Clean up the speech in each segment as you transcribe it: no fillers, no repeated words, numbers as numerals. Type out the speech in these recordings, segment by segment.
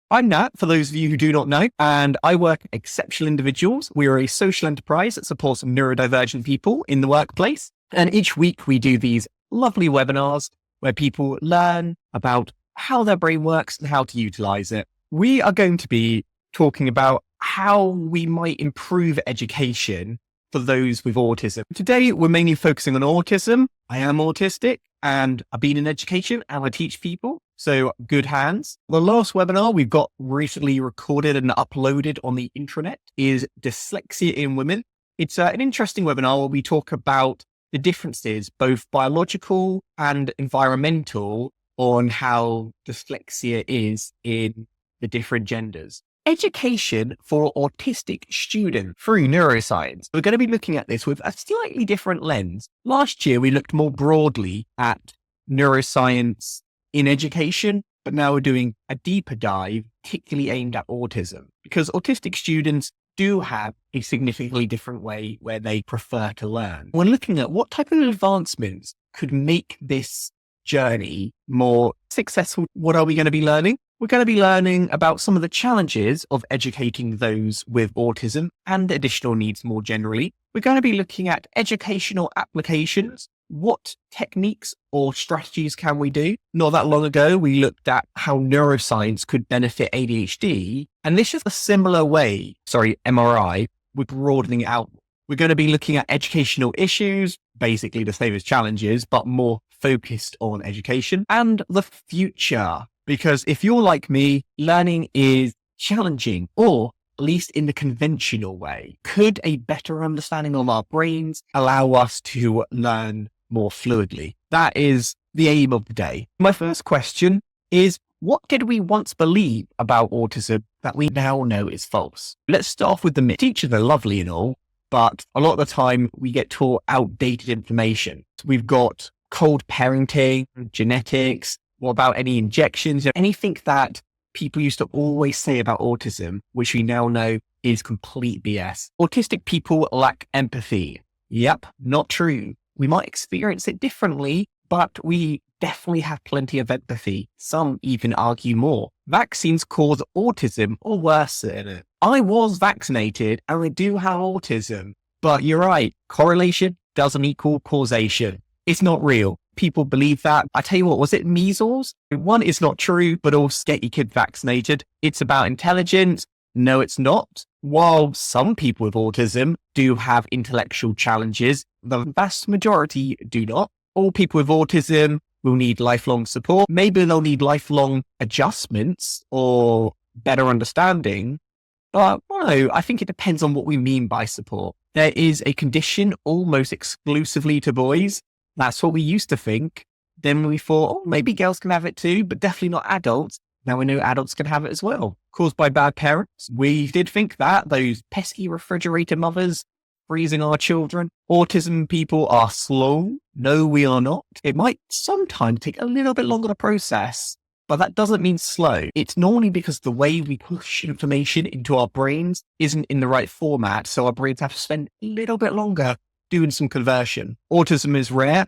I'm Nat, for those of you who do not know, and I work at Exceptional Individuals. We are a social enterprise that supports neurodivergent people in the workplace. And each week we do these lovely webinars where people learn about how their brain works and how to utilize it. We are going to be talking about how we might improve education for those with autism. Today, we're mainly focusing on autism. I am autistic and I've been in education and I teach people. So good hands. The last webinar we've got recently recorded and uploaded on the intranet is Dyslexia in Women. It's an interesting webinar where we talk about the differences, both biological and environmental, on how dyslexia is in the different genders. Education for autistic students through neuroscience. We're going to be looking at this with a slightly different lens. Last year, we looked more broadly at neuroscience in education, but now we're doing a deeper dive, particularly aimed at autism, because autistic students do have a significantly different way where they prefer to learn. We're looking at what type of advancements could make this journey more successful. What are we going to be learning? We're going to be learning about some of the challenges of educating those with autism and additional needs more generally. We're going to be looking at educational applications. What techniques or strategies can we do? Not that long ago, we looked at how neuroscience could benefit ADHD. And this is a similar way, MRI, we're broadening it out. We're going to be looking at educational issues, basically the same as challenges, but more focused on education and the future. Because if you're like me, learning is challenging, or at least in the conventional way. Could a better understanding of our brains allow us to learn more fluidly? That is the aim of the day. My first question is, what did we once believe about autism that we now know is false? Let's start off with the myth. Teachers are lovely and all, but a lot of the time we get taught outdated information. We've got cold parenting, genetics. What about any injections? Anything that people used to always say about autism, which we now know is complete BS. Autistic people lack empathy. Yep, not true. We might experience it differently, but we definitely have plenty of empathy. Some even argue more. Vaccines cause autism or worsen it. I was vaccinated and I do have autism, but you're right. Correlation doesn't equal causation. It's not real. People believe that. I tell you what, was it measles? One, it's not true, but also get your kid vaccinated. It's about intelligence. No, it's not. While some people with autism do have intellectual challenges, the vast majority do not. All people with autism will need lifelong support. Maybe they'll need lifelong adjustments or better understanding. But no, I think it depends on what we mean by support. There is a condition almost exclusively to boys. That's what we used to think. Then we thought, oh, maybe girls can have it too, but definitely not adults. Now we know adults can have it as well. Caused by bad parents. We did think that, those pesky refrigerator mothers freezing our children. Autism people are slow. No, we are not. It might sometimes take a little bit longer to process, but that doesn't mean slow. It's normally because the way we push information into our brains isn't in the right format. So our brains have to spend a little bit longer doing some conversion. Autism is rare.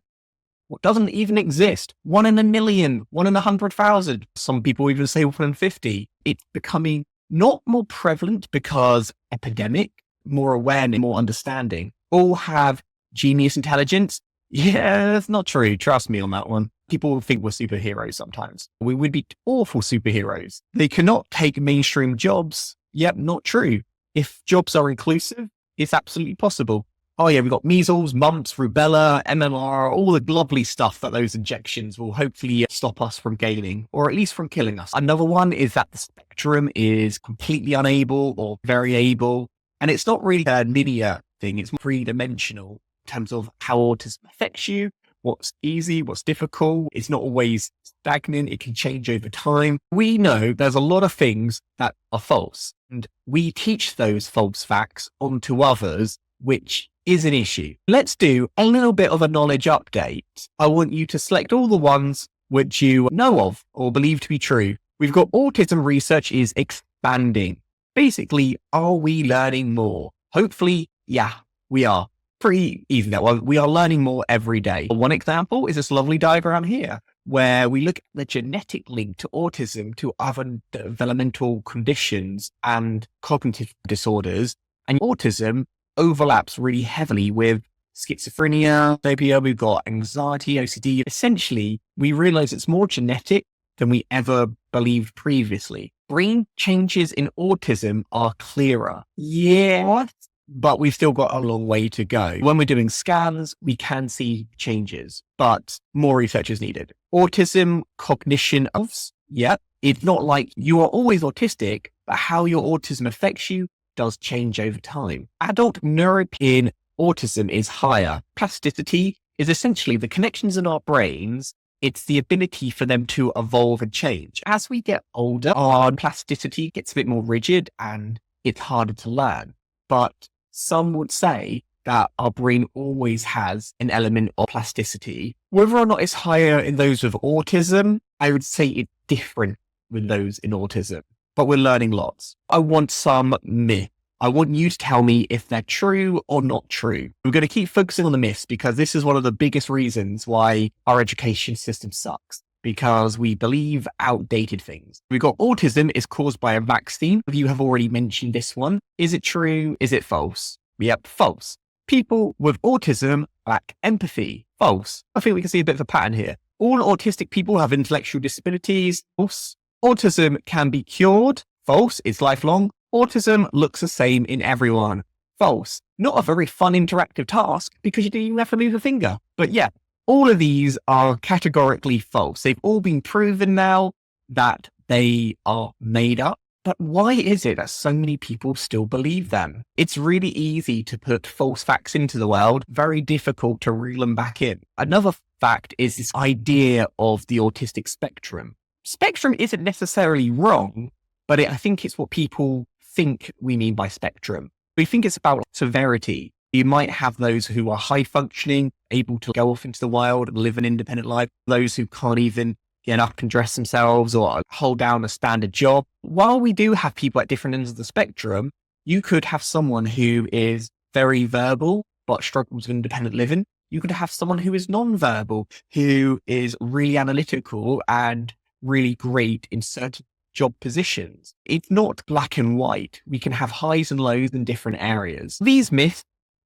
What doesn't even exist. 1 in a million, 1 in 100,000. Some people even say 1 in 50. It's becoming not more prevalent because epidemic, more awareness, more understanding. All have genius intelligence. Yeah, that's not true. Trust me on that one. People think we're superheroes sometimes. We would be awful superheroes. They cannot take mainstream jobs. Yep, not true. If jobs are inclusive, it's absolutely possible. Oh yeah, we've got measles, mumps, rubella, MMR, all the lovely stuff that those injections will hopefully stop us from gaining, or at least from killing us. Another one is that the spectrum is completely unable or very able. And it's not really a linear thing. It's three-dimensional in terms of how autism affects you, what's easy, what's difficult. It's not always stagnant. It can change over time. We know there's a lot of things that are false, and we teach those false facts onto others, which is an issue. Let's do a little bit of a knowledge update. I want you to select all the ones which you know of or believe to be true. We've got autism research is expanding. Basically, are we learning more? Hopefully, yeah, we are. Pretty easy that one. We are learning more every day. One example is this lovely diagram here. where we look at the genetic link to autism to other developmental conditions and cognitive disorders. And autism overlaps really heavily with schizophrenia, phobia, we've got anxiety, OCD. Essentially, we realize it's more genetic than we ever believed previously. Brain changes in autism are clearer. Yes, but we've still got a long way to go. When we're doing scans, we can see changes, but more research is needed. Autism cognition it's not like you are always autistic, but how your autism affects you does change over time. Adult neuropin autism is higher. Plasticity is essentially the connections in our brains. It's the ability for them to evolve and change. As we get older, our plasticity gets a bit more rigid and it's harder to learn. But some would say that our brain always has an element of plasticity. Whether or not it's higher in those with autism, I would say it's different with those in autism. But we're learning lots. I want some myths. I want you to tell me if they're true or not true. We're going to keep focusing on the myths because this is one of the biggest reasons why our education system sucks, because we believe outdated things. We've got autism is caused by a vaccine. You have already mentioned this one. Is it true? Is it false? Yep, false. People with autism lack empathy. False. I think we can see a bit of a pattern here. All autistic people have intellectual disabilities. False. Autism can be cured. False. It's lifelong. Autism looks the same in everyone. False. Not a very fun interactive task because you don't even have to move a finger. But yeah, all of these are categorically false. They've all been proven now that they are made up. But why is it that so many people still believe them? It's really easy to put false facts into the world, very difficult to reel them back in. Another fact is this idea of the autistic spectrum. Spectrum isn't necessarily wrong, but I think it's what people think we mean by spectrum. We think it's about severity. You might have those who are high functioning, able to go off into the wild and live an independent life. Those who can't even get up and dress themselves or hold down a standard job. While we do have people at different ends of the spectrum, you could have someone who is very verbal, but struggles with independent living. You could have someone who is non-verbal, who is really analytical and really great in certain job positions. It's not black and white. We can have highs and lows in different areas. These myths,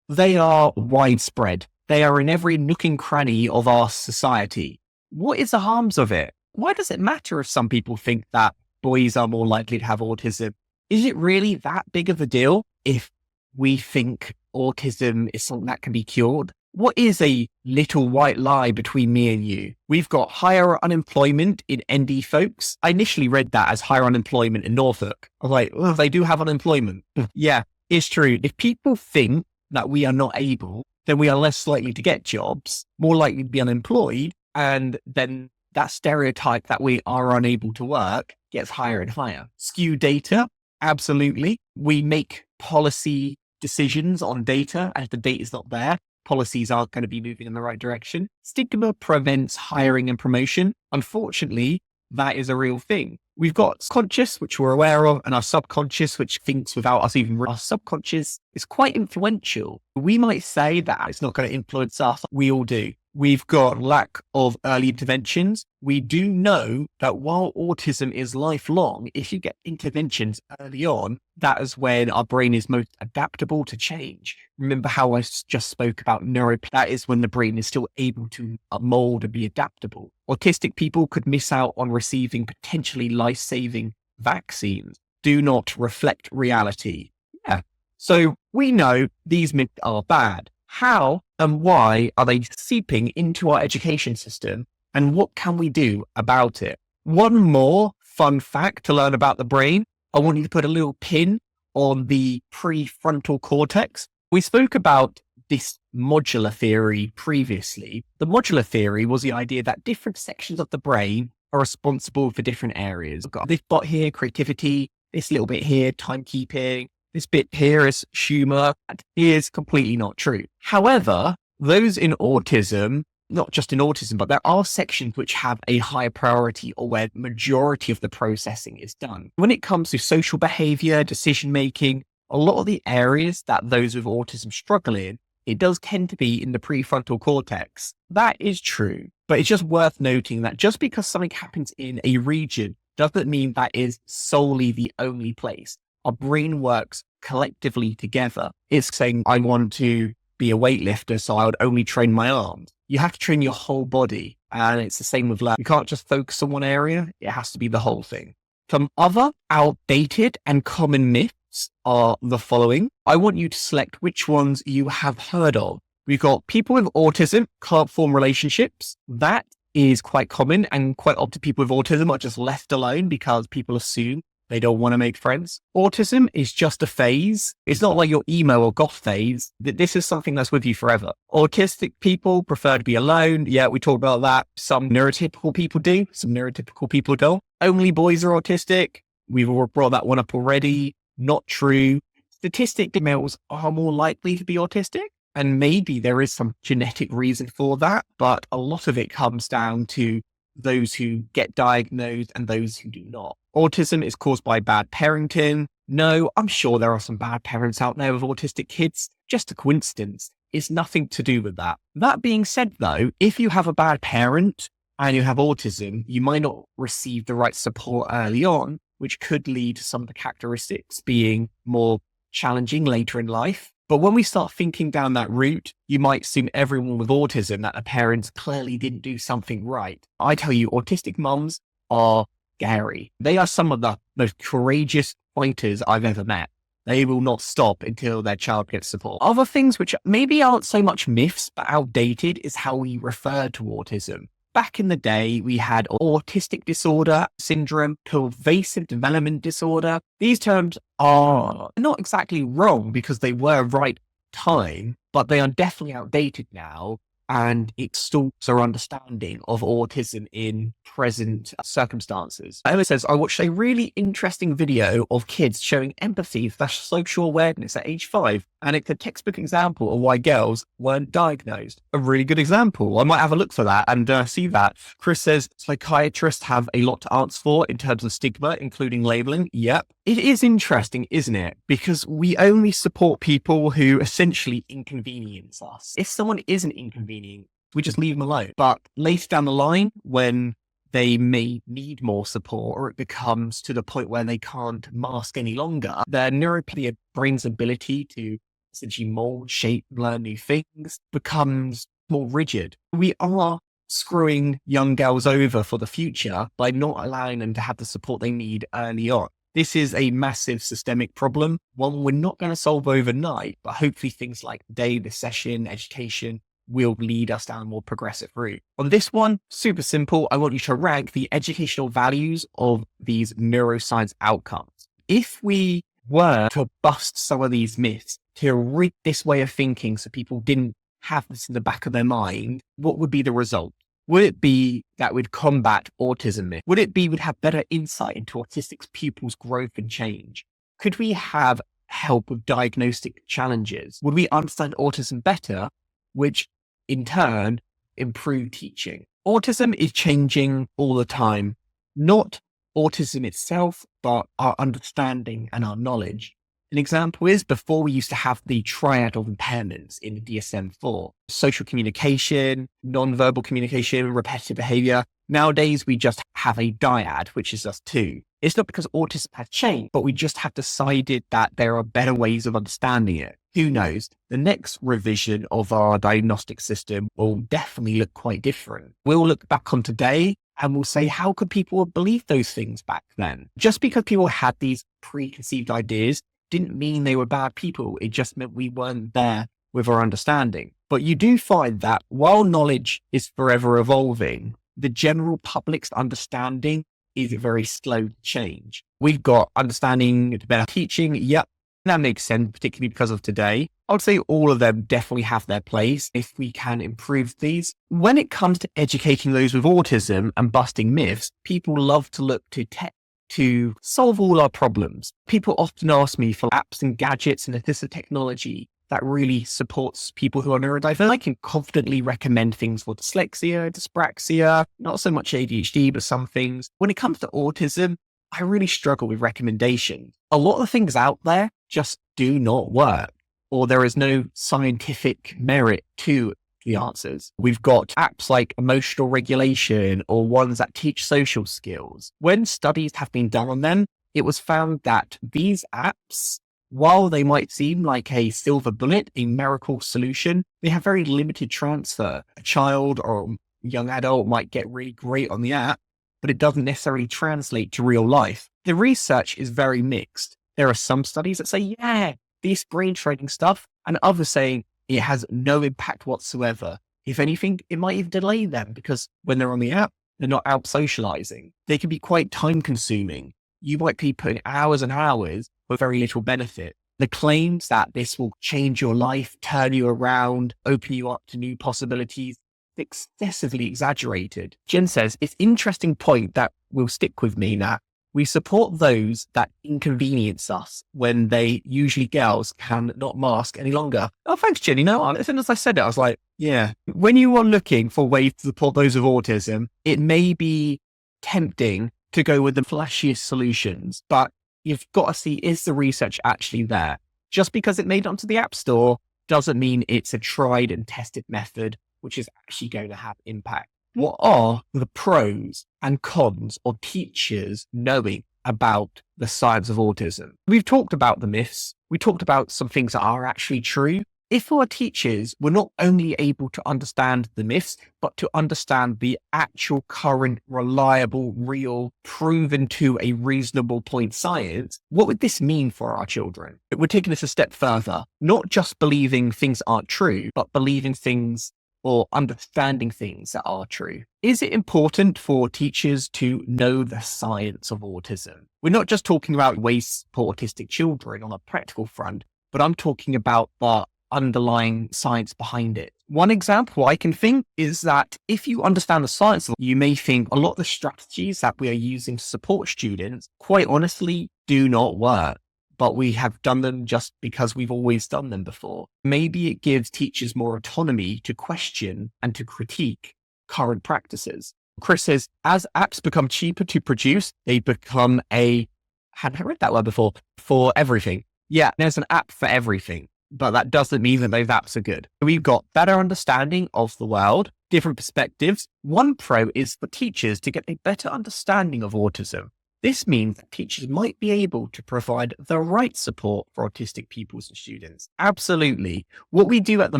they are widespread. They are in every nook and cranny of our society. What is the harms of it? Why does it matter if some people think that boys are more likely to have autism? Is it really that big of a deal if we think autism is something that can be cured? What is a little white lie between me and you? We've got higher unemployment in ND folks. I initially read that as higher unemployment in Norfolk. I was like, well, they do have unemployment. Yeah, it's true. If people think that we are not able, then we are less likely to get jobs, more likely to be unemployed. And then that stereotype that we are unable to work gets higher and higher. Skew data. Absolutely. We make policy decisions on data, and if the data is not there, policies aren't going to be moving in the right direction. Stigma prevents hiring and promotion. Unfortunately, that is a real thing. We've got conscious, which we're aware of, and our subconscious, which thinks without us even. Our subconscious is quite influential. We might say that it's not going to influence us. We all do. We've got lack of early interventions. We do know that while autism is lifelong, if you get interventions early on, that is when our brain is most adaptable to change. Remember how I just spoke about that is when the brain is still able to mold and be adaptable. Autistic people could miss out on receiving potentially life-saving vaccines. Do not reflect reality. Yeah. So we know these myths are bad. How and why are they seeping into our education system? And what can we do about it? One more fun fact to learn about the brain. I want you to put a little pin on the prefrontal cortex. We spoke about this modular theory previously. The modular theory was the idea that different sections of the brain are responsible for different areas. We've got this bot here, creativity, this little bit here, timekeeping. This bit here is humor. That is completely not true. However, those in autism, not just in autism, but there are sections which have a higher priority or where the majority of the processing is done. When it comes to social behavior, decision-making, a lot of the areas that those with autism struggle in, it does tend to be in the prefrontal cortex. That is true. But But it's just worth noting that just because something happens in a region doesn't mean that is solely the only place. Our brain works collectively together. It's saying, I want to be a weightlifter, so I would only train my arms. You have to train your whole body. And it's the same with learning. You can't just focus on one area. It has to be the whole thing. Some other outdated and common myths are the following. I want you to select which ones you have heard of. We've got people with autism can't form relationships. That is quite common, and quite often people with autism are just left alone because people assume they don't want to make friends. Autism is just a phase. It's not like your emo or goth phase. This is something that's with you forever. Autistic people prefer to be alone. Yeah, we talked about that. Some neurotypical people do. Some neurotypical people don't. Only boys are autistic. We've brought that one up already. Not true. Statistic males are more likely to be autistic. And maybe there is some genetic reason for that, but a lot of it comes down to those who get diagnosed and those who do not. Autism is caused by bad parenting. No, I'm sure there are some bad parents out there with autistic kids. Just a coincidence. It's nothing to do with that. That being said, though, if you have a bad parent and you have autism, you might not receive the right support early on, which could lead to some of the characteristics being more challenging later in life. But when we start thinking down that route, you might assume everyone with autism that the parents clearly didn't do something right. I tell you, autistic mums are scary. They are some of the most courageous fighters I've ever met. They will not stop until their child gets support. Other things which maybe aren't so much myths, but outdated, is how we refer to autism. Back in the day, we had autistic disorder syndrome, pervasive development disorder. These terms are not exactly wrong because they were right time, but they are definitely outdated now. And it distorts our understanding of autism in present circumstances. Emma says, I watched a really interesting video of kids showing empathy/social awareness at age 5. And it's a textbook example of why girls weren't diagnosed. A really good example. I might have a look for that and see that. Chris says, psychiatrists have a lot to answer for in terms of stigma, including labeling. Yep. It is interesting, isn't it? Because we only support people who essentially inconvenience us. If someone isn't inconvenient, we just leave them alone. But later down the line, when they may need more support, or it becomes to the point where they can't mask any longer, their neuropathy, brain's ability to essentially mold, shape, learn new things becomes more rigid. We are screwing young girls over for the future by not allowing them to have the support they need early on. This is a massive systemic problem, one we're not going to solve overnight, but hopefully things like today, this session, education, will lead us down a more progressive route. On this one, super simple. I want you to rank the educational values of these neuroscience outcomes. If we were to bust some of these myths, to rid this way of thinking so people didn't have this in the back of their mind, what would be the result? Would it be that we'd combat autism myth? Would it be we'd have better insight into autistic pupils' growth and change? Could we have help with diagnostic challenges? Would we understand autism better, which in turn improve teaching? Autism is changing all the time, not autism itself, but our understanding and our knowledge. An example is before we used to have the triad of impairments in the DSM-4, social communication, non-verbal communication, repetitive behavior. Nowadays, we just have a dyad, which is just 2. It's not because autism has changed, but we just have decided that there are better ways of understanding it. Who knows? The next revision of our diagnostic system will definitely look quite different. We'll look back on today and we'll say, how could people believe those things back then? Just because people had these preconceived ideas didn't mean they were bad people. It just meant we weren't there with our understanding. But you do find that while knowledge is forever evolving, the general public's understanding is very slow to change. We've got understanding to better teaching. Yep, that makes sense, particularly because of today. I would say all of them definitely have their place if we can improve these. When it comes to educating those with autism and busting myths, people love to look to tech to solve all our problems. People often ask me for apps and gadgets and assistive technology that really supports people who are neurodivergent. I can confidently recommend things for dyslexia, dyspraxia, not so much ADHD, but some things. When it comes to autism, I really struggle with recommendations. A lot of the things out there just do not work, or there is no scientific merit to the answers. We've got apps like emotional regulation or ones that teach social skills. When studies have been done on them, it was found that these apps, while they might seem like a silver bullet, a miracle solution, they have very limited transfer. A child or a young adult might get really great on the app, but it doesn't necessarily translate to real life. The research is very mixed. There are some studies that say, yeah, this brain training stuff, and others saying it has no impact whatsoever. If anything, it might even delay them because when they're on the app, they're not out socializing. They can be quite time consuming. You might be putting hours and hours with very little benefit. The claims that this will change your life, turn you around, open you up to new possibilities, excessively exaggerated. Jen says, it's an interesting point that will stick with me now. We support those that inconvenience us when they, usually girls, can not mask any longer. Oh, thanks, Jen. As soon as I said it, I was like, yeah. When you are looking for ways to support those with autism, it may be tempting to go with the flashiest solutions, but you've got to see, is the research actually there? Just because it made it onto the App Store doesn't mean it's a tried and tested method, which is actually going to have impact. What are the pros and cons of teachers knowing about the science of autism? We've talked about the myths. We talked about some things that are actually true. If our teachers were not only able to understand the myths, but to understand the actual current, reliable, real, proven to a reasonable point science, what would this mean for our children? We're taking this a step further, not just believing things aren't true, but believing things or understanding things that are true. Is it important for teachers to know the science of autism? We're not just talking about ways for autistic children on a practical front, but I'm talking about the underlying science behind it. One example I can think is that if you understand the science, you may think a lot of the strategies that we are using to support students, quite honestly, do not work. But we have done them just because we've always done them before. Maybe it gives teachers more autonomy to question and to critique current practices. Chris says, as apps become cheaper to produce, they become hadn't I read that word before, for everything. Yeah, there's an app for everything, but that doesn't mean that those apps are good. We've got better understanding of the world, different perspectives. One pro is for teachers to get a better understanding of autism. This means that teachers might be able to provide the right support for autistic pupils and students. Absolutely. What we do at the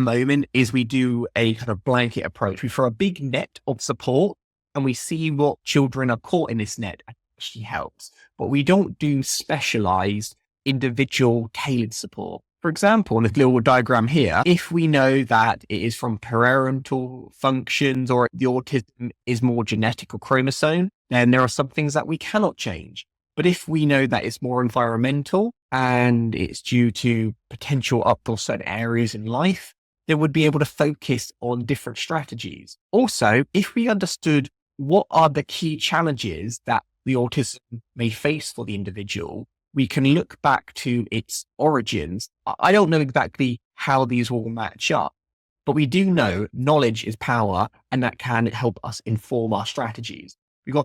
moment is we do a kind of blanket approach. We throw a big net of support and we see what children are caught in this net and actually helps. But we don't do specialized, individual, tailored support. For example, in this little diagram here, if we know that it is from parental functions or the autism is more genetic or chromosome, then there are some things that we cannot change. But if we know that it's more environmental and it's due to potential up or certain areas in life, then we'd be able to focus on different strategies. Also, if we understood what are the key challenges that the autism may face for the individual, we can look back to its origins. I don't know exactly how these will match up, but we do know knowledge is power and that can help us inform our strategies.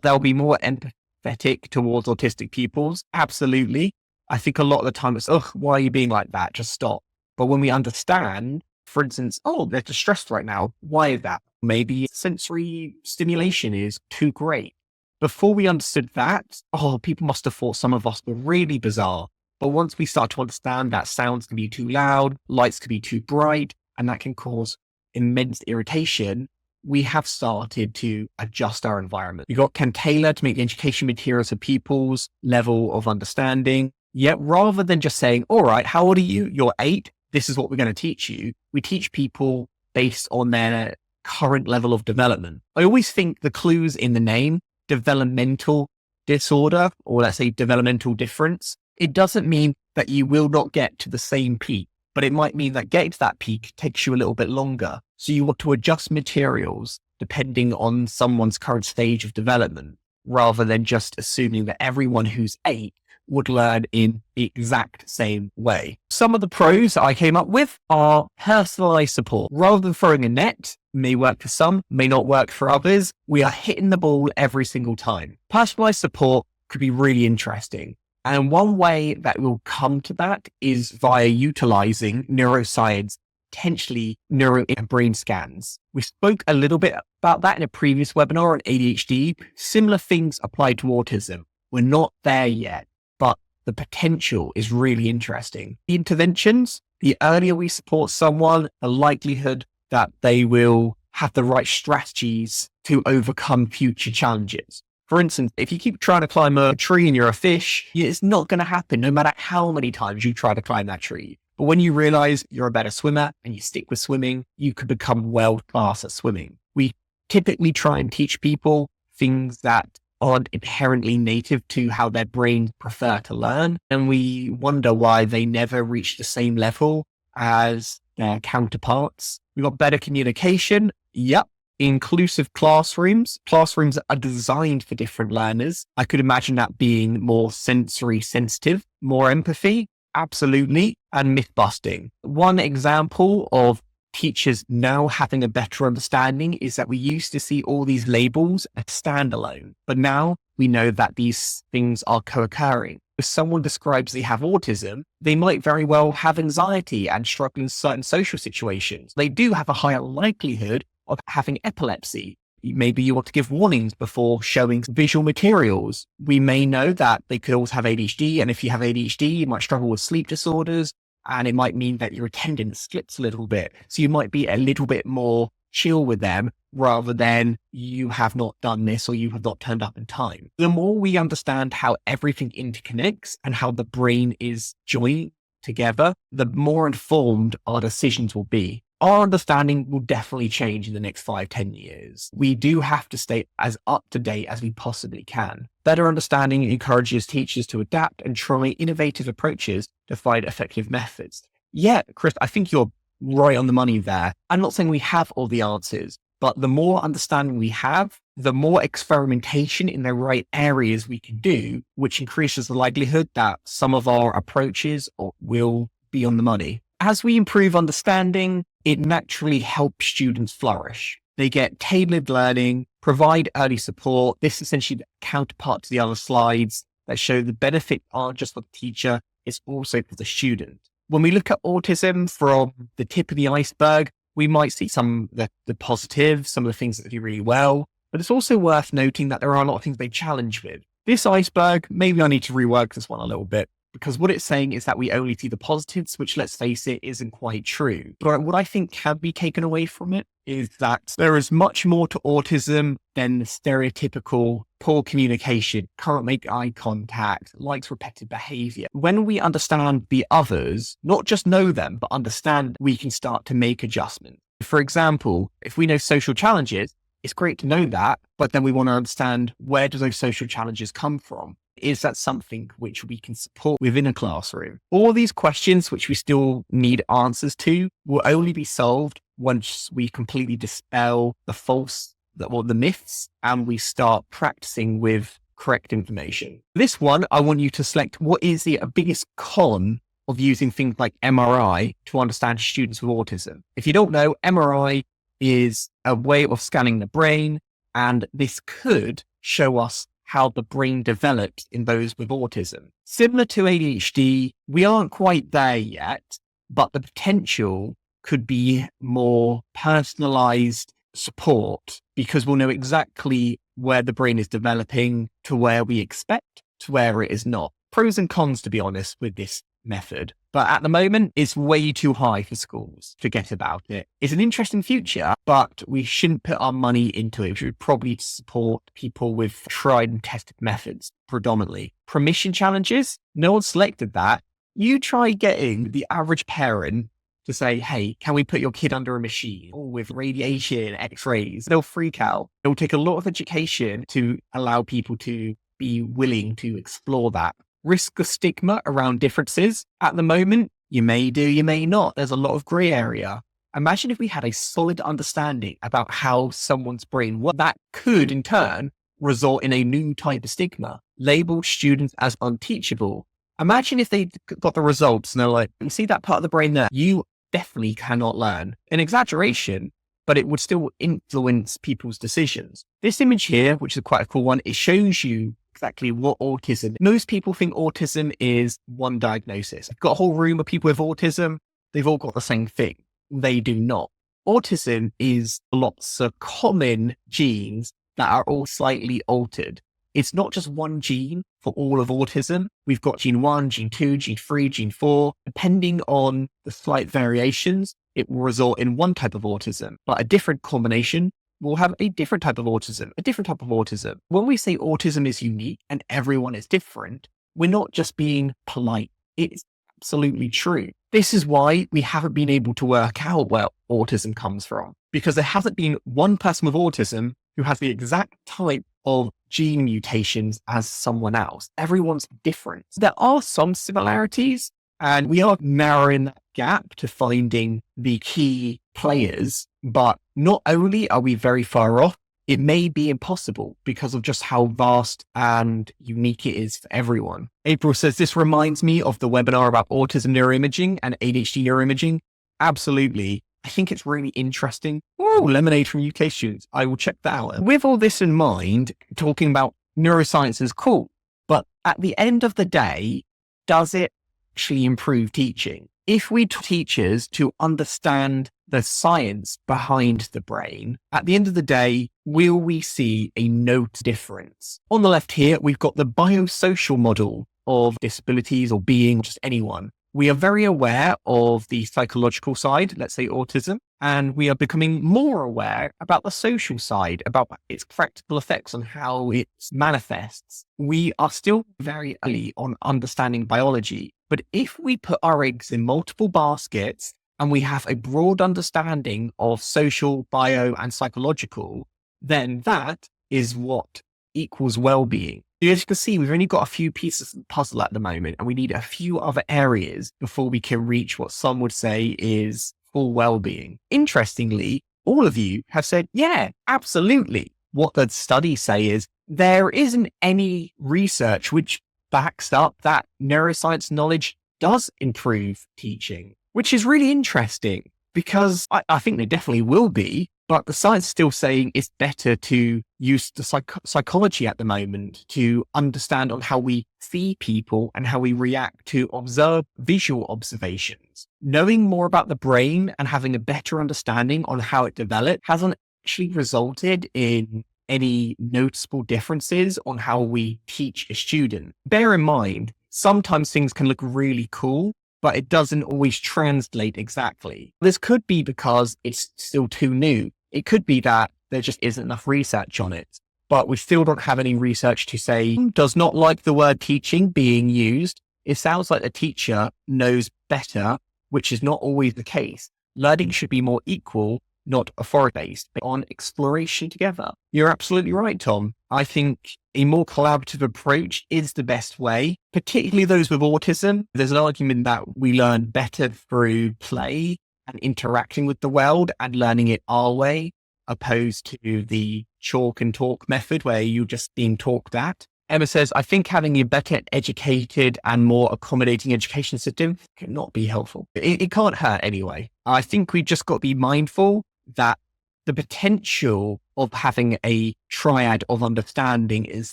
They'll be more empathetic towards autistic pupils. Absolutely. I think a lot of the time it's, why are you being like that? Just stop. But when we understand, for instance, they're distressed right now. Why is that? Maybe sensory stimulation is too great. Before we understood that, people must have thought some of us were really bizarre. But once we start to understand that sounds can be too loud, lights can be too bright, and that can cause immense irritation, we have started to adjust our environment. We can tailor to make the education materials for people's level of understanding. Yet rather than just saying, all right, how old are you? You're 8. This is what we're going to teach you. We teach people based on their current level of development. I always think the clues in the name, developmental disorder, or let's say developmental difference, it doesn't mean that you will not get to the same peak, but it might mean that getting to that peak takes you a little bit longer. So you want to adjust materials depending on someone's current stage of development, rather than just assuming that everyone who's 8 would learn in the exact same way. Some of the pros I came up with are personalized support. Rather than throwing a net, may work for some, may not work for others. We are hitting the ball every single time. Personalized support could be really interesting. And one way that we'll come to that is via utilizing neuroscience potentially neuro and brain scans. We spoke a little bit about that in a previous webinar on ADHD. Similar things apply to autism. We're not there yet, but the potential is really interesting. The interventions, the earlier we support someone, the likelihood that they will have the right strategies to overcome future challenges. For instance, if you keep trying to climb a tree and you're a fish, it's not going to happen no matter how many times you try to climb that tree. But when you realize you're a better swimmer and you stick with swimming, you could become world-class at swimming. We typically try and teach people things that aren't inherently native to how their brains prefer to learn. And we wonder why they never reach the same level as their counterparts. We've got better communication. Yep. Inclusive classrooms. Classrooms are designed for different learners. I could imagine that being more sensory sensitive, more empathy. Absolutely. And myth busting. One example of teachers now having a better understanding is that we used to see all these labels as standalone, but now we know that these things are co-occurring. If someone describes they have autism, they might very well have anxiety and struggle in certain social situations. They do have a higher likelihood of having epilepsy. Maybe you want to give warnings before showing visual materials. We may know that they could also have ADHD. And if you have ADHD, you might struggle with sleep disorders. And it might mean that your attendance slips a little bit. So you might be a little bit more chill with them rather than you have not done this or you have not turned up in time. The more we understand how everything interconnects and how the brain is joined together, the more informed our decisions will be. Our understanding will definitely change in the next 5-10 years. We do have to stay as up to date as we possibly can. Better understanding encourages teachers to adapt and try innovative approaches to find effective methods. Yeah, Chris, I think you're right on the money there. I'm not saying we have all the answers, but the more understanding we have, the more experimentation in the right areas we can do, which increases the likelihood that some of our approaches will be on the money. As we improve understanding, it naturally helps students flourish. They get tailored learning, provide early support. This is essentially the counterpart to the other slides that show the benefit aren't just for the teacher, it's also for the student. When we look at autism from the tip of the iceberg, we might see some of the positives, some of the things that do really well, but it's also worth noting that there are a lot of things they challenge with. This iceberg, maybe I need to rework this one a little bit, because what it's saying is that we only see the positives, which, let's face it, isn't quite true. But what I think can be taken away from it is that there is much more to autism than the stereotypical poor communication, can't make eye contact, likes repetitive behavior. When we understand the others, not just know them, but understand, we can start to make adjustments. For example, if we know social challenges, it's great to know that, but then we want to understand, where do those social challenges come from? Is that something which we can support within a classroom? All these questions, which we still need answers to, will only be solved once we completely dispel the myths and we start practicing with correct information. This one, I want you to select what is the biggest con of using things like MRI to understand students with autism. If you don't know, MRI is a way of scanning the brain, and this could show us how the brain develops in those with autism. Similar to ADHD, we aren't quite there yet, but the potential could be more personalized support, because we'll know exactly where the brain is developing to where we expect to where it is not. Pros and cons, to be honest, with this method. But at the moment, it's way too high for schools. Forget about it. It's an interesting future, but we shouldn't put our money into it. We should probably support people with tried and tested methods predominantly. Permission challenges, no one selected that. You try getting the average parent to say, hey, can we put your kid under a machine or with radiation, x-rays? They'll freak out. It'll take a lot of education to allow people to be willing to explore that. Risk of stigma around differences. At the moment, you may do, you may not. There's a lot of gray area. Imagine if we had a solid understanding about how someone's brain works. That could in turn result in a new type of stigma. Label students as unteachable. Imagine if they got the results and they're like, you see that part of the brain there? You definitely cannot learn. An exaggeration, but it would still influence people's decisions. This image here, which is quite a cool one, it shows you exactly what autism. Most people think autism is one diagnosis. I've got a whole room of people with autism. They've all got the same thing. they do not. Autism is lots of common genes that are all slightly altered. It's not just one gene for all of autism. We've got gene 1, gene 2, gene 3, gene 4. Depending on the slight variations, it will result in one type of autism, but a different combination will have a different type of autism, a different type of autism. When we say autism is unique and everyone is different, we're not just being polite. It's absolutely true. This is why we haven't been able to work out where autism comes from, because there hasn't been one person with autism who has the exact type of gene mutations as someone else. Everyone's different. There are some similarities, and we are narrowing that gap to finding the key players, but not only are we very far off, it may be impossible because of just how vast and unique it is for everyone. April says, this reminds me of the webinar about autism neuroimaging and ADHD neuroimaging. Absolutely. I think it's really interesting. Oh, lemonade from UK students. I will check that out. With all this in mind, talking about neuroscience is cool, but at the end of the day, does it actually improve teaching? If we taught teachers to understand the science behind the brain, at the end of the day, will we see a note difference? On the left here, we've got the biosocial model of disabilities or being, just anyone. We are very aware of the psychological side, let's say autism, and we are becoming more aware about the social side, about its practical effects on how it manifests. We are still very early on understanding biology, but if we put our eggs in multiple baskets and we have a broad understanding of social, bio, and psychological, then that is what equals well-being. As you can see, we've only got a few pieces of the puzzle at the moment, and we need a few other areas before we can reach what some would say is full well-being. Interestingly, all of you have said, yeah, absolutely. What the studies say is there isn't any research which backs up that neuroscience knowledge does improve teaching, which is really interesting because I think there definitely will be, but the science is still saying it's better to use the psychology at the moment to understand on how we see people and how we react to observe visual observations. Knowing more about the brain and having a better understanding on how it developed hasn't actually resulted in any noticeable differences on how we teach a student. Bear in mind, sometimes things can look really cool, but it doesn't always translate exactly. This could be because it's still too new. It could be that there just isn't enough research on it, but we still don't have any research to say does not like the word teaching being used. It sounds like the teacher knows better, which is not always the case. Learning should be more equal, not authority-based, but on exploration together. You're absolutely right, Tom. I think a more collaborative approach is the best way, particularly those with autism. There's an argument that we learn better through play and interacting with the world and learning it our way, opposed to the chalk and talk method where you're just being talked at. Emma says, I think having a better educated and more accommodating education system cannot be helpful. It can't hurt anyway. I think we just got to be mindful that the potential of having a triad of understanding is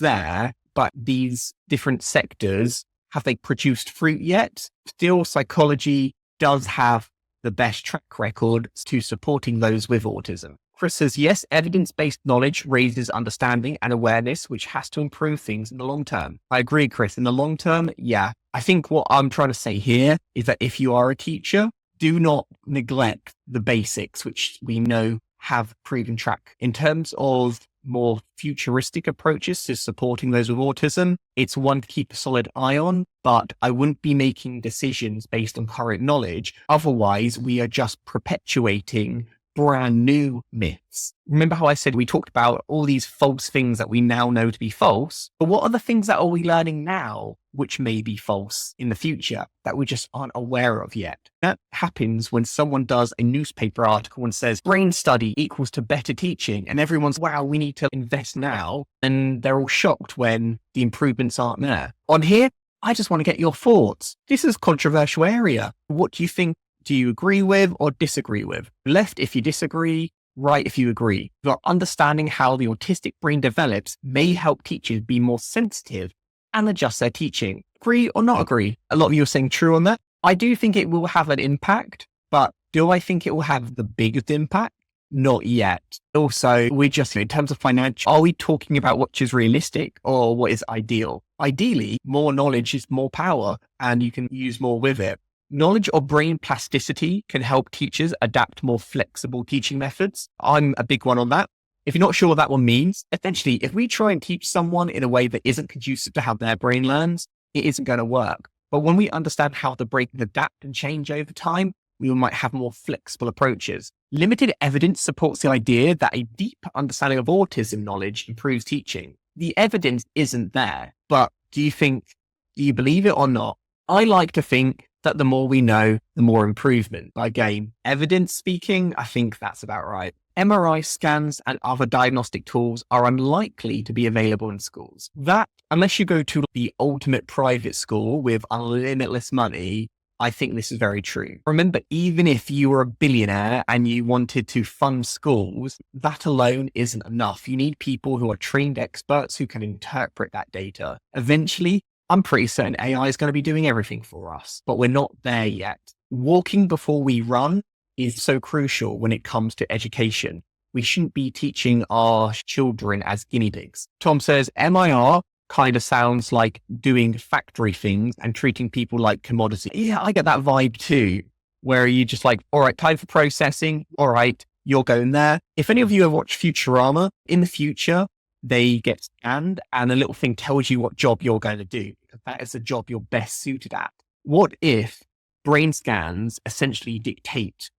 there, but these different sectors, have they produced fruit yet? Still, psychology does have the best track record to supporting those with autism. Chris says, yes, evidence-based knowledge raises understanding and awareness, which has to improve things in the long term. I agree, Chris. In the long term, yeah. I think what I'm trying to say here is that if you are a teacher, do not neglect the basics, which we know have proven track. In terms of more futuristic approaches to supporting those with autism, it's one to keep a solid eye on, but I wouldn't be making decisions based on current knowledge. Otherwise, we are just perpetuating brand new myths. Remember how I said we talked about all these false things that we now know to be false? But what are the things that are we learning now which may be false in the future that we just aren't aware of yet? That happens when someone does a newspaper article and says brain study equals to better teaching, and everyone's, wow, we need to invest now. And they're all shocked when the improvements aren't there. On here, I just want to get your thoughts. This is a controversial area. What do you think? Do you agree with or disagree with? Left if you disagree, right if you agree. But understanding how the autistic brain develops may help teachers be more sensitive and adjust their teaching. Agree or not agree? A lot of you are saying true on that. I do think it will have an impact, but Do I think it will have the biggest impact? Not yet. Also, in terms of financial, are we talking about what is realistic or what is ideal? Ideally, more knowledge is more power and you can use more with it. Knowledge or brain plasticity can help teachers adapt more flexible teaching methods. I'm a big one on that. If you're not sure what that one means, essentially, if we try and teach someone in a way that isn't conducive to how their brain learns, it isn't going to work. But when we understand how the brain can adapt and change over time, we might have more flexible approaches. Limited evidence supports the idea that a deep understanding of autism knowledge improves teaching. The evidence isn't there, but do you believe it or not? I like to think that the more we know, the more improvement. Again, evidence speaking, I think that's about right. MRI scans and other diagnostic tools are unlikely to be available in schools. That, unless you go to the ultimate private school with unlimitless money, I think this is very true. Remember, even if you were a billionaire and you wanted to fund schools, that alone isn't enough. You need people who are trained experts who can interpret that data. Eventually, I'm pretty certain AI is going to be doing everything for us, but we're not there yet. Walking before we run is so crucial when it comes to education. We shouldn't be teaching our children as guinea pigs. Tom says, MIR kind of sounds like doing factory things and treating people like commodity. Yeah, I get that vibe too, where you just like, all right, time for processing. All right, you're going there. If any of you have watched Futurama, in the future, they get scanned and a little thing tells you what job you're going to do, because that is the job you're best suited at. What if brain scans essentially dictate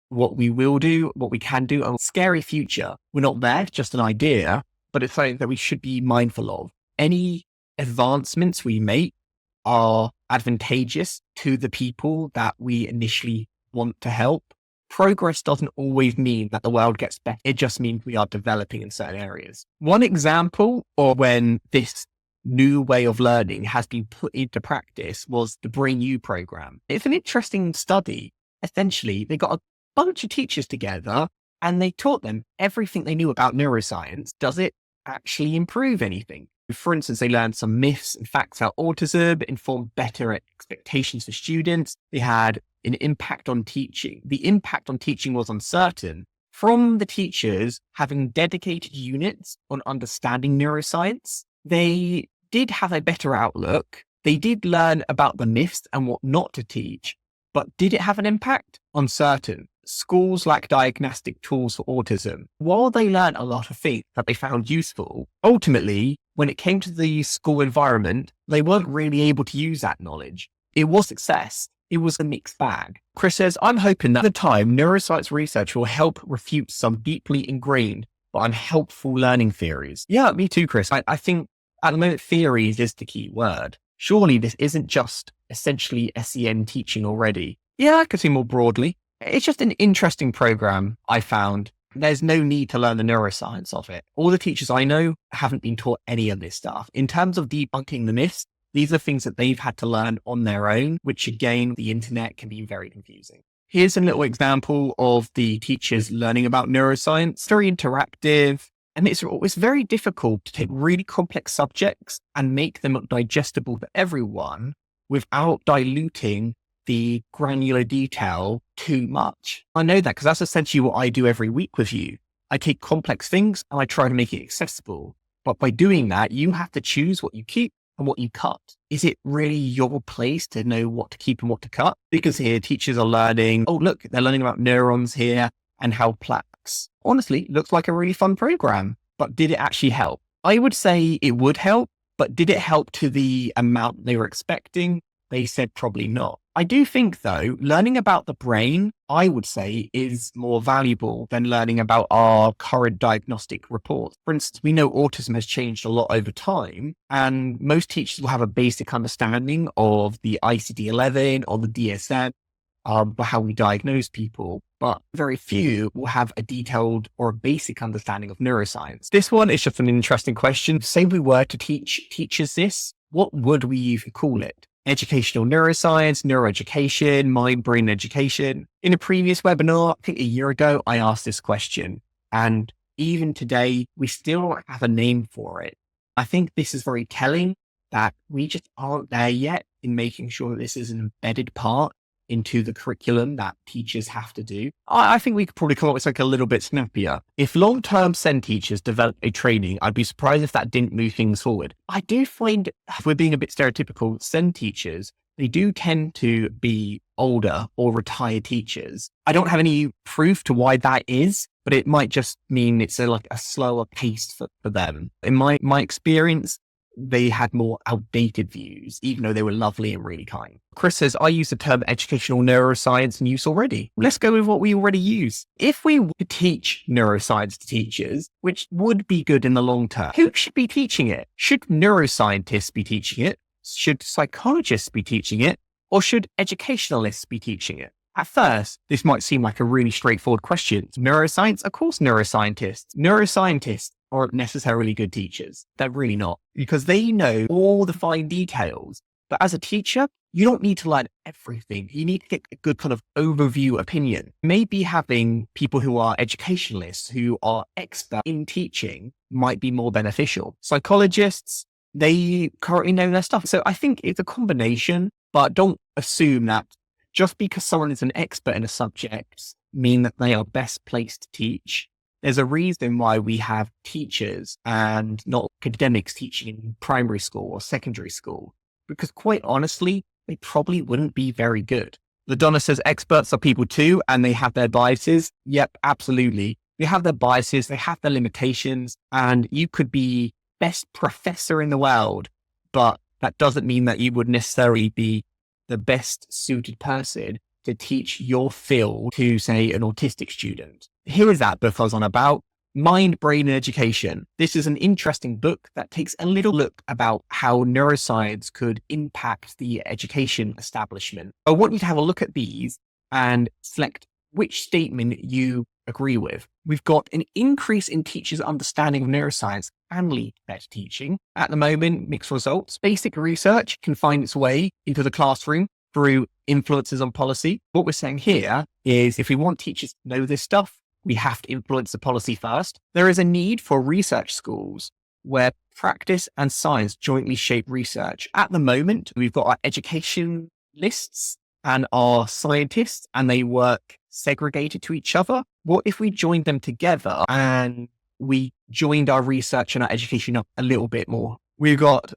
what we will do, what we can do? A scary future. We're not there, it's just an idea, but it's something that we should be mindful of. Any advancements we make are advantageous to the people that we initially want to help. Progress doesn't always mean that the world gets better. It just means we are developing in certain areas. One example of when this new way of learning has been put into practice was the BrainU Programme. It's an interesting study. Essentially, they got a bunch of teachers together and they taught them everything they knew about neuroscience. Does it actually improve anything? For instance, they learned some myths and facts about autism, informed better expectations for students. They had an impact on teaching. The impact on teaching was uncertain. From the teachers having dedicated units on understanding neuroscience, they did have a better outlook. They did learn about the myths and what not to teach, but did it have an impact? Uncertain. Schools lack diagnostic tools for autism. While they learned a lot of things that they found useful, ultimately, when it came to the school environment, they weren't really able to use that knowledge. It was success. It was a mixed bag. Chris says, I'm hoping that at the time, neuroscience research will help refute some deeply ingrained but unhelpful learning theories. Yeah, me too, Chris. I think at the moment, theories is the key word. Surely this isn't just essentially SEN teaching already. Yeah, I could see more broadly. It's just an interesting program I found. There's no need to learn the neuroscience of it. All the teachers I know haven't been taught any of this stuff. In terms of debunking the myths, these are things that they've had to learn on their own, which again, the internet can be very confusing. Here's a little example of the teachers learning about neuroscience. Very interactive. And it's very difficult to take really complex subjects and make them digestible for everyone without diluting the granular detail too much. I know that because that's essentially what I do every week with you. I take complex things and I try to make it accessible. But by doing that, you have to choose what you keep and what you cut. Is it really your place to know what to keep and what to cut? Because here teachers are learning, oh, look, they're learning about neurons here and how plaques. Honestly, looks like a really fun program, but did it actually help? I would say it would help, but did it help to the amount they were expecting? They said probably not. I do think, though, learning about the brain, I would say, is more valuable than learning about our current diagnostic reports. For instance, we know autism has changed a lot over time, and most teachers will have a basic understanding of the ICD-11 or the DSM, how we diagnose people, but very few will have a detailed or a basic understanding of neuroscience. This one is just an interesting question. Say we were to teach teachers this, what would we even call it? Educational neuroscience, neuroeducation, mind-brain education. In a previous webinar, I think a year ago, I asked this question. And even today, we still don't have a name for it. I think this is very telling that we just aren't there yet in making sure that this is an embedded part into the curriculum that teachers have to do. I think we could probably come up with something a little bit snappier. If long-term SEND teachers develop a training, I'd be surprised if that didn't move things forward. I do find, if we're being a bit stereotypical, SEND teachers, they do tend to be older or retired teachers. I don't have any proof to why that is, but it might just mean it's a slower pace for them. In my experience, they had more outdated views, even though they were lovely and really kind. Chris says, I use the term educational neuroscience in use already. Let's go with what we already use. If we were to teach neuroscience to teachers, which would be good in the long term, who should be teaching it? Should neuroscientists be teaching it? Should psychologists be teaching it? Or should educationalists be teaching it? At first, this might seem like a really straightforward question. Neuroscience? Of course, neuroscientists. Neuroscientists aren't necessarily good teachers. They're really not, because they know all the fine details. But as a teacher, you don't need to learn everything. You need to get a good kind of overview opinion. Maybe having people who are educationalists, who are expert in teaching, might be more beneficial. Psychologists, they currently know their stuff. So I think it's a combination, but don't assume that just because someone is an expert in a subject mean that they are best placed to teach. There's a reason why we have teachers and not academics teaching in primary school or secondary school, because quite honestly, they probably wouldn't be very good. LaDonna says experts are people too, and they have their biases. Yep, absolutely. They have their biases, they have their limitations, and you could be best professor in the world, but that doesn't mean that you would necessarily be the best suited person to teach your field to, say, an autistic student. Here is that book I was on about, Mind, Brain, and Education. This is an interesting book that takes a little look about how neuroscience could impact the education establishment. I want you to have a look at these and select which statement you agree with. We've got an increase in teachers' understanding of neuroscience can lead to better teaching. At the moment, mixed results. Basic research can find its way into the classroom through influences on policy. What we're saying here is if we want teachers to know this stuff, we have to influence the policy first. There is a need for research schools where practice and science jointly shape research. At the moment, we've got our education lists and our scientists, and they work segregated to each other. What if we joined them together and we joined our research and our education up a little bit more?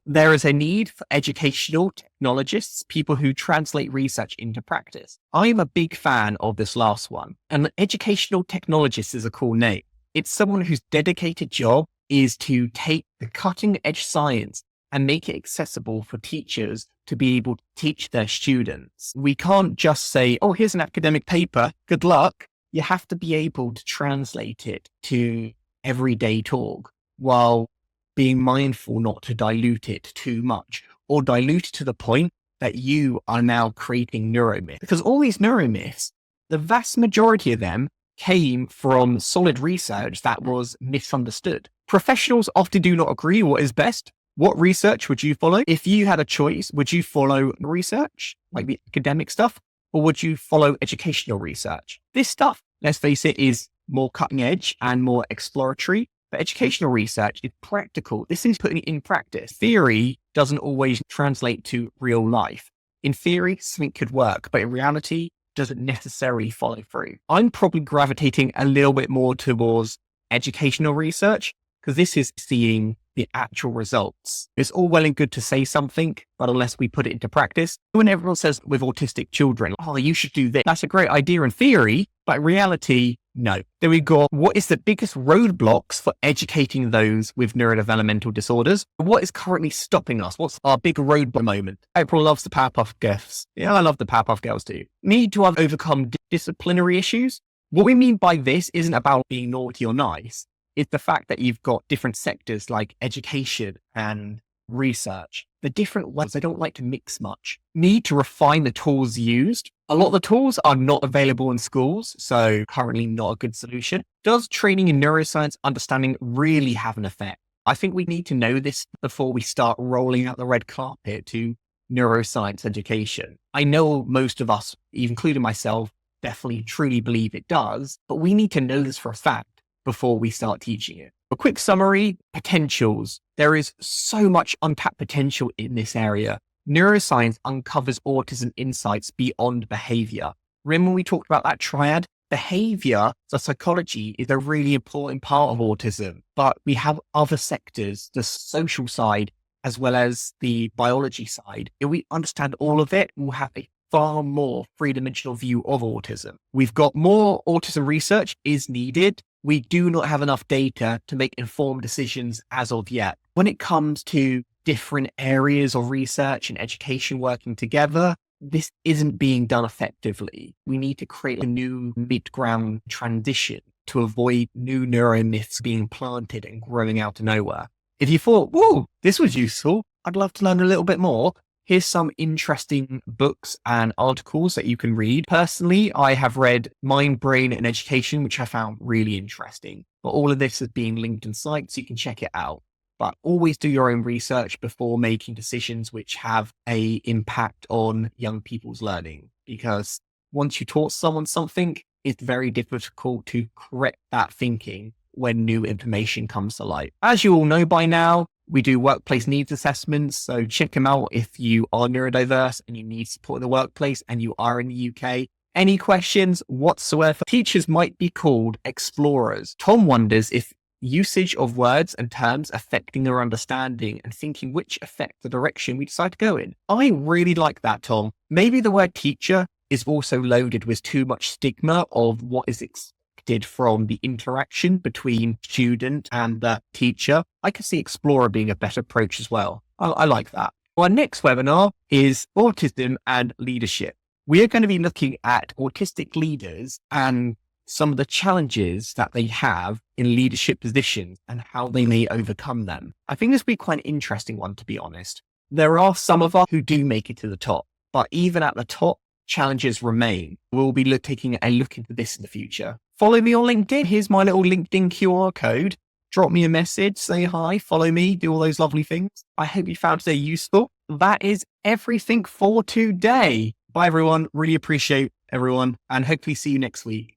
There is a need for educational technologists, people who translate research into practice. I'm a big fan of this last one. An educational technologist is a cool name. It's someone whose dedicated job is to take the cutting edge science and make it accessible for teachers to be able to teach their students. We can't just say, oh, here's an academic paper, good luck. You have to be able to translate it to everyday talk while being mindful not to dilute it too much or dilute it to the point that you are now creating neuromyths. Because all these neuromyths, the vast majority of them came from solid research that was misunderstood. Professionals often do not agree what is best. What research would you follow? If you had a choice, would you follow research, like the academic stuff, or would you follow educational research? This stuff, let's face it, is more cutting edge and more exploratory, but educational research is practical. This is putting it in practice. Theory doesn't always translate to real life. In theory, something could work, but in reality, doesn't necessarily follow through. I'm probably gravitating a little bit more towards educational research because this is seeing the actual results. It's all well and good to say something, but unless we put it into practice, when everyone says with autistic children, oh, you should do this, that's a great idea in theory, but in reality, no. Then we got, what is the biggest roadblocks for educating those with neurodevelopmental disorders? What is currently stopping us? What's our big roadblock moment? April loves the Powerpuff Girls. Yeah, I love the Powerpuff Girls too. Need to have overcome disciplinary issues. What we mean by this isn't about being naughty or nice. It's the fact that you've got different sectors like education and research. The different ones, they don't like to mix much. Need to refine the tools used. A lot of the tools are not available in schools, so currently not a good solution. Does training in neuroscience understanding really have an effect? I think we need to know this before we start rolling out the red carpet to neuroscience education. I know most of us, including myself, definitely truly believe it does, but we need to know this for a fact before we start teaching it. A quick summary, potentials. There is so much untapped potential in this area. Neuroscience uncovers autism insights beyond behavior. Remember when we talked about that triad? Behavior, so psychology, is a really important part of autism, but we have other sectors, the social side, as well as the biology side. If we understand all of it, we'll have a far more three-dimensional view of autism. We've got more autism research is needed. We do not have enough data to make informed decisions as of yet. When it comes to different areas of research and education working together, this isn't being done effectively. We need to create a new mid-ground transition to avoid new neuromyths being planted and growing out of nowhere. If you thought, whoa, this was useful, I'd love to learn a little bit more, here's some interesting books and articles that you can read. Personally, I have read Mind, Brain and Education, which I found really interesting. But all of this is being linked in sites, so you can check it out. But always do your own research before making decisions which have an impact on young people's learning. Because once you taught someone something, it's very difficult to correct that thinking when new information comes to light. As you all know by now, we do workplace needs assessments. So check them out if you are neurodiverse and you need support in the workplace and you are in the UK. Any questions whatsoever? Teachers might be called explorers. Tom wonders if usage of words and terms affecting their understanding and thinking which affect the direction we decide to go in. I really like that, Tom. Maybe the word teacher is also loaded with too much stigma of what is expected from the interaction between student and the teacher. I could see explorer being a better approach as well. I like that. Our next webinar is Autism and Leadership. We are going to be looking at autistic leaders and some of the challenges that they have in leadership positions and how they may overcome them. I think this will be quite an interesting one, to be honest. There are some of us who do make it to the top, but even at the top, challenges remain. We'll be taking a look into this in the future. Follow me on LinkedIn. Here's my little LinkedIn QR code. Drop me a message, say hi, follow me, do all those lovely things. I hope you found today useful. That is everything for today. Bye, everyone. Really appreciate everyone and hopefully see you next week.